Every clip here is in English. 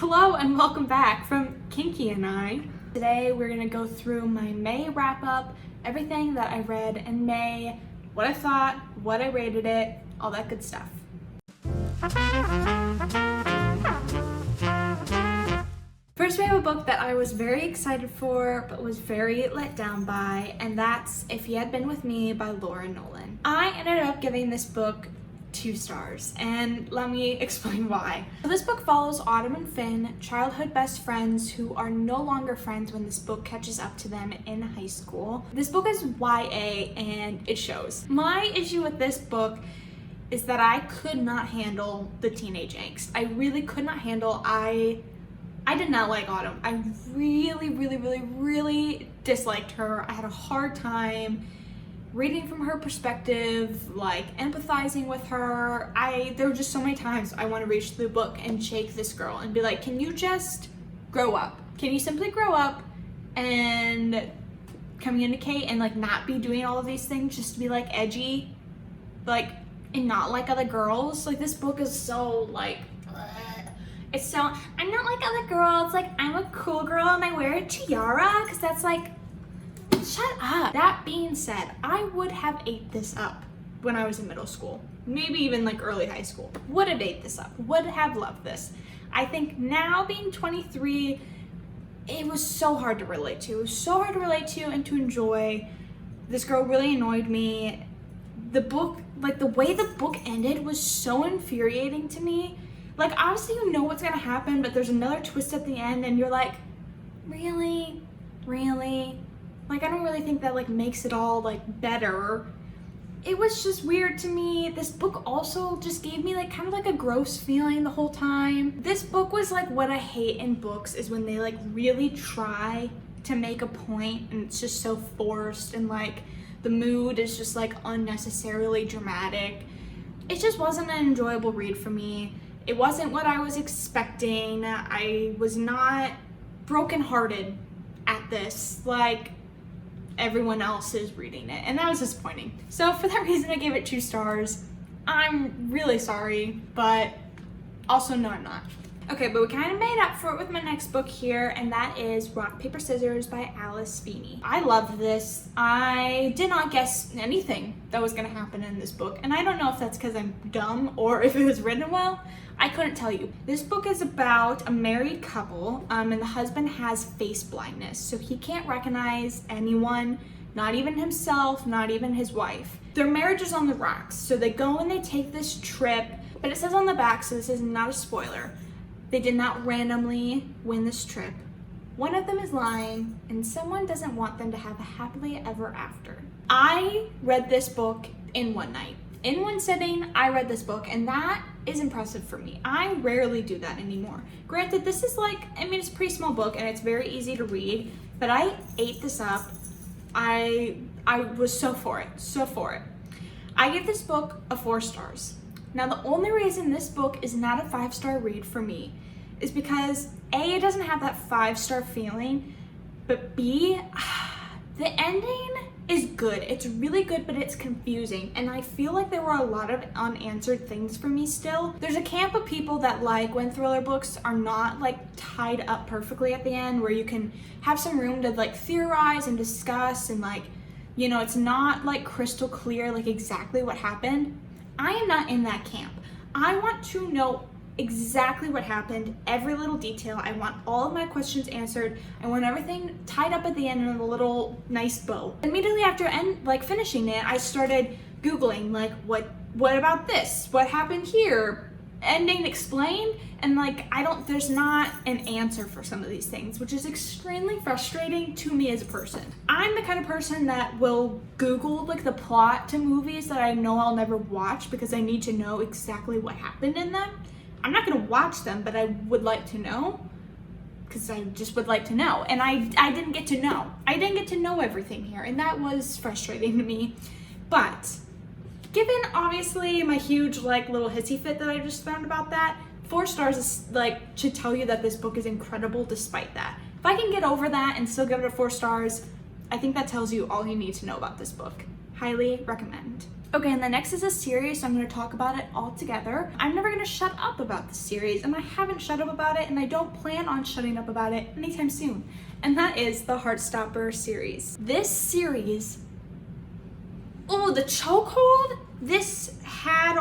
Hello and welcome back from Kinky and I. Today we're gonna go through my May wrap up, everything that I read in May, what I thought, what I rated it, all that good stuff. First, we have a book that I was very excited for, but was very let down by, and that's If He Had Been With Me by Laura Nowlin. I ended up giving this book 2 stars, and let me explain why. So this book follows Autumn and Finn, childhood best friends who are no longer friends when this book catches up to them in high school. This book is YA and it shows. My issue with this book is that I could not handle the teenage angst. I really could not handle, I did not like Autumn. I really disliked her. I had a hard time reading from her perspective, like empathizing with her. There were just so many times I want to reach through the book and shake this girl and be like, can you just grow up? Can you simply grow up and communicate and like not be doing all of these things just to be like edgy, like, and not like other girls? Like, this book is so like, it's so, I'm not like other girls, like I'm a cool girl and I wear a tiara, because that's like, shut up. That being said, I would have ate this up when I was in middle school, maybe even like early high school. Would have ate this up, would have loved this. I think now being 23, it was so hard to relate to. It was so hard to relate to and to enjoy. This girl really annoyed me. The book, like the way the book ended was so infuriating to me. Like, obviously you know what's gonna happen, but there's another twist at the end and you're like, really? Really? Like, I don't really think that like makes it all like better. It was just weird to me. This book also just gave me like kind of like a gross feeling the whole time. This book was like what I hate in books is when they like really try to make a point and it's just so forced and like the mood is just like unnecessarily dramatic. It just wasn't an enjoyable read for me. It wasn't what I was expecting. I was not brokenhearted at this like everyone else is reading it, and that was disappointing. So for that reason, I gave it 2 stars. I'm really sorry, but also no, I'm not. Okay, but we kind of made up for it with my next book here, and that is Rock, Paper, Scissors by Alice Feeney. I loved this. I did not guess anything that was gonna happen in this book, and I don't know if that's because I'm dumb or if it was written well. I couldn't tell you. This book is about a married couple, and the husband has face blindness, so he can't recognize anyone, not even himself, not even his wife. Their marriage is on the rocks, so they go and they take this trip, but it says on the back, so this is not a spoiler, they did not randomly win this trip. One of them is lying, and someone doesn't want them to have a happily ever after. I read this book in one night. In one sitting, I read this book, and that is impressive for me. I rarely do that anymore. Granted, this is like, I mean, it's a pretty small book, and it's very easy to read, but I ate this up. I was so for it, so for it. I give this book a 4 stars. Now, the only reason this book is not a 5-star read for me is because A, it doesn't have that 5-star feeling, but B, the ending is good. It's really good, but it's confusing, and I feel like there were a lot of unanswered things for me still. There's a camp of people that like when thriller books are not like tied up perfectly at the end, where you can have some room to like theorize and discuss, and like, you know, it's not like crystal clear like exactly what happened. I am not in that camp. I want to know exactly what happened, every little detail. I want all of my questions answered. I want everything tied up at the end in a little nice bow. Immediately after finishing it, I started Googling like, what about this? What happened here? Ending explained, and like there's not an answer for some of these things, which is extremely frustrating to me as a person. I'm the kind of person that will Google like the plot to movies that I know I'll never watch because I need to know exactly what happened in them. I'm not gonna watch them, but I would like to know, because I just would like to know, and I didn't get to know. I didn't get to know everything here, and that was frustrating to me. But given obviously my huge like little hissy fit that I just found about that, 4 stars is like should tell you that this book is incredible despite that. If I can get over that and still give it a 4 stars, I think that tells you all you need to know about this book. Highly recommend. Okay, and the next is a series, so I'm going to talk about it all together. I'm never going to shut up about the series, and I haven't shut up about it, and I don't plan on shutting up about it anytime soon. And that is the Heartstopper series. This series, oh, the chokehold this has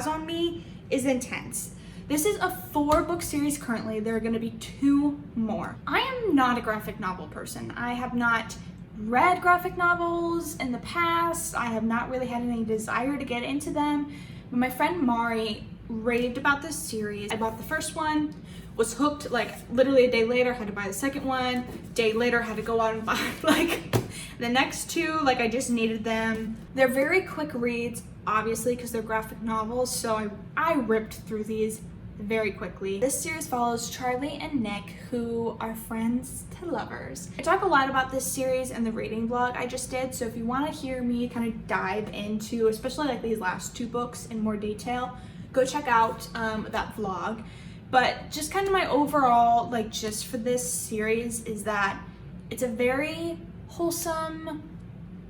on me is intense. This is a 4-book series currently. There are going to be 2 more. I am not a graphic novel person. I have not read graphic novels in the past. I have not really had any desire to get into them, but my friend Mari raved about this series. I bought the first one, was hooked like literally a day later, had to buy the second one, day later had to go out and buy like the next 2, like I just needed them. They're very quick reads, obviously, because they're graphic novels, so I ripped through these very quickly. This series follows Charlie and Nick, who are friends to lovers. I talk a lot about this series in the reading vlog I just did, so if you want to hear me kind of dive into, especially like these last 2 books in more detail, go check out that vlog. But just kind of my overall like gist for this series is that it's a very wholesome,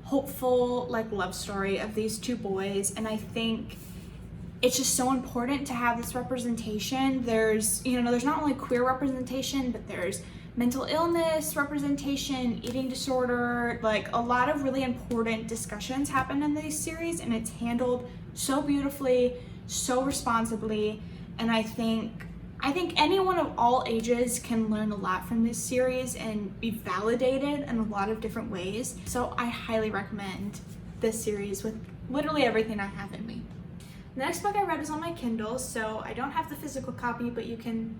hopeful like love story of these 2 boys, and I think it's just so important to have this representation. There's, there's not only queer representation, but there's mental illness representation, eating disorder, like a lot of really important discussions happen in these series, and it's handled so beautifully, so responsibly, and I think anyone of all ages can learn a lot from this series and be validated in a lot of different ways. So I highly recommend this series with literally everything I have in me. The next book I read is on my Kindle, so I don't have the physical copy, but you can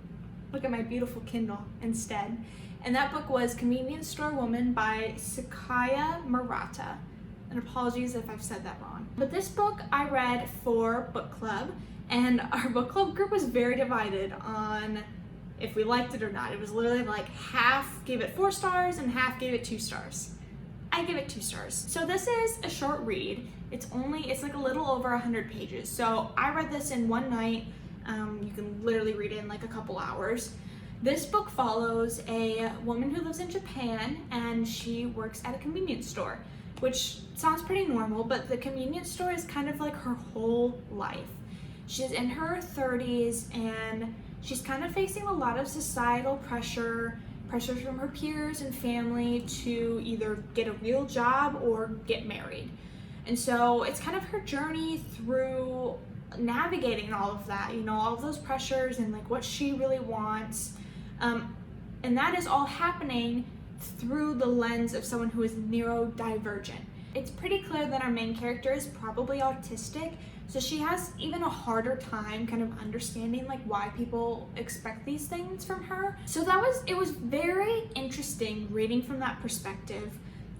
look at my beautiful Kindle instead. And that book was Convenience Store Woman by Sakaya Murata. And apologies if I've said that wrong. But this book I read for book club, and our book club group was very divided on if we liked it or not. It was literally like half gave it 4 stars and half gave it 2 stars. I give it 2 stars. So this is a short read. It's like a little over 100 pages. So I read this in one night. You can literally read it in like a couple hours. This book follows a woman who lives in Japan, and she works at a convenience store, which sounds pretty normal, but the convenience store is kind of like her whole life. She's in her 30s, and she's kind of facing a lot of societal pressures from her peers and family to either get a real job or get married. And so it's kind of her journey through navigating all of that, all of those pressures and like what she really wants. And that is all happening through the lens of someone who is neurodivergent. It's pretty clear that our main character is probably autistic, so she has even a harder time kind of understanding like why people expect these things from her. So it was very interesting reading from that perspective.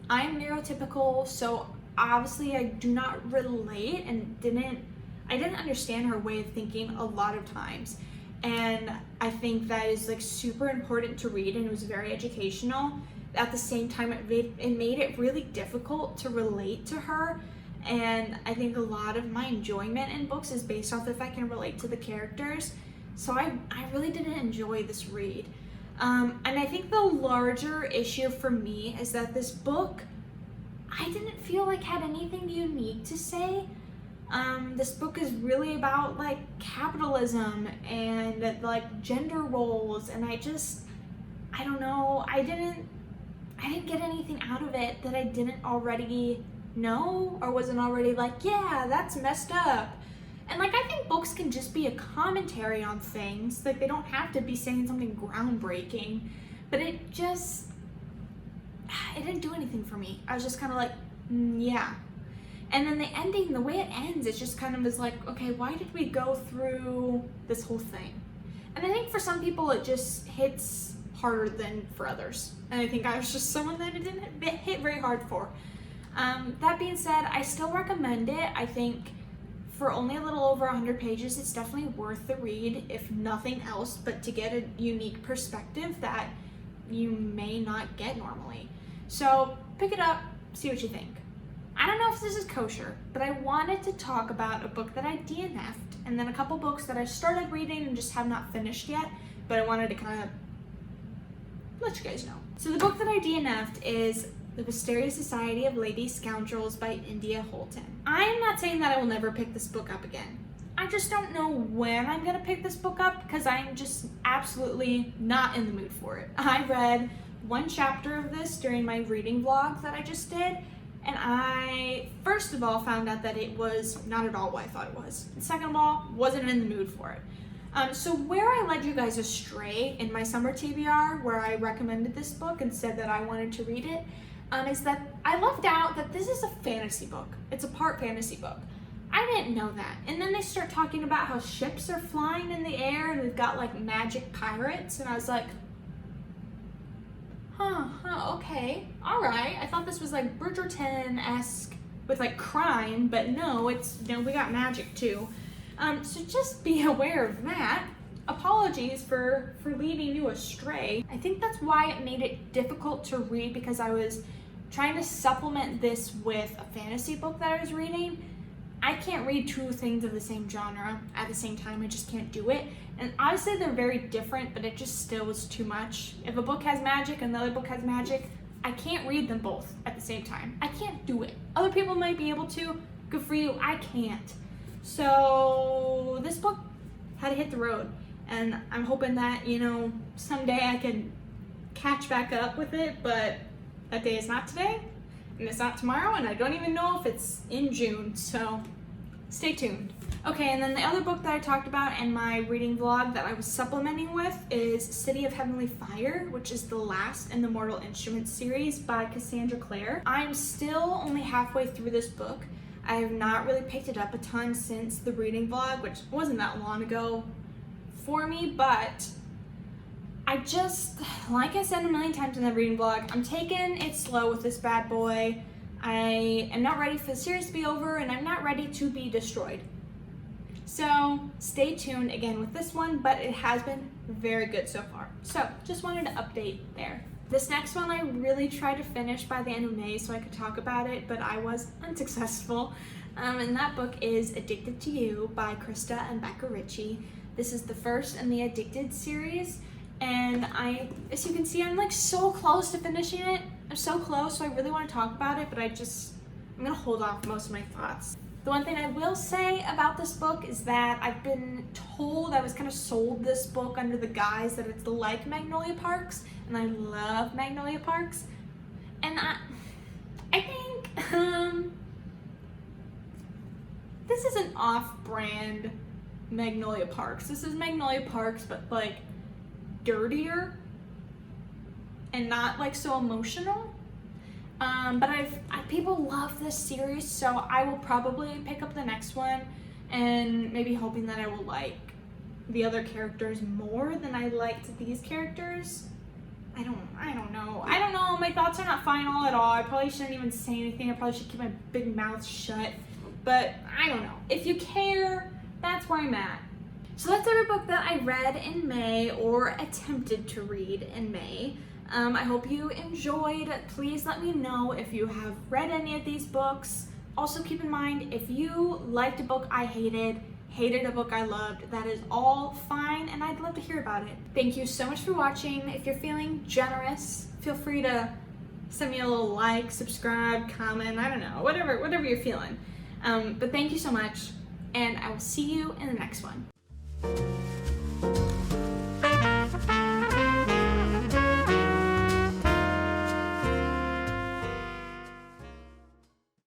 I'm neurotypical, so obviously I do not relate and I didn't understand her way of thinking a lot of times. And I think that is like super important to read, and it was very educational. At the same time, it made it really difficult to relate to her. And I think a lot of my enjoyment in books is based off if I can relate to the characters. So I really didn't enjoy this read. And I think the larger issue for me is that this book, I didn't feel like had anything unique to say. This book is really about like capitalism and like gender roles, and I don't know, I didn't get anything out of it that I didn't already know or wasn't already like, yeah, that's messed up. And like, I think books can just be a commentary on things, like they don't have to be saying something groundbreaking, but it didn't do anything for me. I was just kind of like, yeah. And then the ending, the way it ends, it just kind of is like, okay, why did we go through this whole thing? And I think for some people it just hits harder than for others. And I think I was just someone that it didn't hit very hard for. That being said, I still recommend it. I think for only a little over 100 pages, it's definitely worth the read, if nothing else, but to get a unique perspective that you may not get normally. So pick it up, see what you think. I don't know if this is kosher, but I wanted to talk about a book that I DNF'd, and then a couple books that I started reading and just have not finished yet, but I wanted to kind of let you guys know. So the book that I DNF'd is The Wisteria Society of Lady Scoundrels by India Holton. I'm not saying that I will never pick this book up again. I just don't know when I'm gonna pick this book up because I'm just absolutely not in the mood for it. I read one chapter of this during my reading vlog that I just did, and I, first of all, found out that it was not at all what I thought it was. And second of all, wasn't in the mood for it. So where I led you guys astray in my summer TBR, where I recommended this book and said that I wanted to read it, is that I left out that this is a fantasy book. It's a part fantasy book. I didn't know that. And then they start talking about how ships are flying in the air and we've got like magic pirates, and I was like, okay, all right. I thought this was like Bridgerton-esque with like crime, but no, it's, you know, we got magic too. So just be aware of that. Apologies for leading you astray. I think that's why it made it difficult to read, because I was trying to supplement this with a fantasy book that I was reading. I can't read two things of the same genre at the same time. I just can't do it. And obviously they're very different, but it just still was too much. If a book has magic and the other book has magic, I can't read them both at the same time. I can't do it. Other people might be able to. Good for you. I can't. So this book had to hit the road. And I'm hoping that, you know, someday I can catch back up with it, but that day is not today, and it's not tomorrow, and I don't even know if it's in June, so stay tuned. Okay, and then the other book that I talked about in my reading vlog that I was supplementing with is City of Heavenly Fire, which is the last in the Mortal Instruments series by Cassandra Clare. I'm still only halfway through this book. I have not really picked it up a ton since the reading vlog, which wasn't that long ago for me, but I just, like I said a million times in the reading vlog, I'm taking it slow with this bad boy. I am not ready for the series to be over, and I'm not ready to be destroyed. So stay tuned again with this one, but it has been very good so far. So just wanted to update there. This next one I really tried to finish by the end of May so I could talk about it, but I was unsuccessful. And that book is Addicted to You by Krista and Becca Ritchie. This is the first in the Addicted series, and as you can see, I'm like so close to finishing it. I'm so close, so I really want to talk about it, but I'm gonna hold off most of my thoughts. The one thing I will say about this book is that I've been told, I was kind of sold this book under the guise that it's like Magnolia Parks, and I love Magnolia Parks, and I think this is an off-brand Magnolia Parks. This is Magnolia Parks, but like dirtier and not like so emotional. But people love this series, so I will probably pick up the next one, and maybe hoping that I will like the other characters more than I liked these characters. I don't know. My thoughts are not final at all. I probably shouldn't even say anything. I probably should keep my big mouth shut. But I don't know. If you care, that's where I'm at. So that's every book that I read in May or attempted to read in May. I hope you enjoyed. Please let me know if you have read any of these books. Also keep in mind, if you liked a book I hated a book I loved, that is all fine, and I'd love to hear about it. Thank you so much for watching. If you're feeling generous, feel free to send me a little like, subscribe, comment, I don't know, whatever you're feeling. But thank you so much, and I will see you in the next one.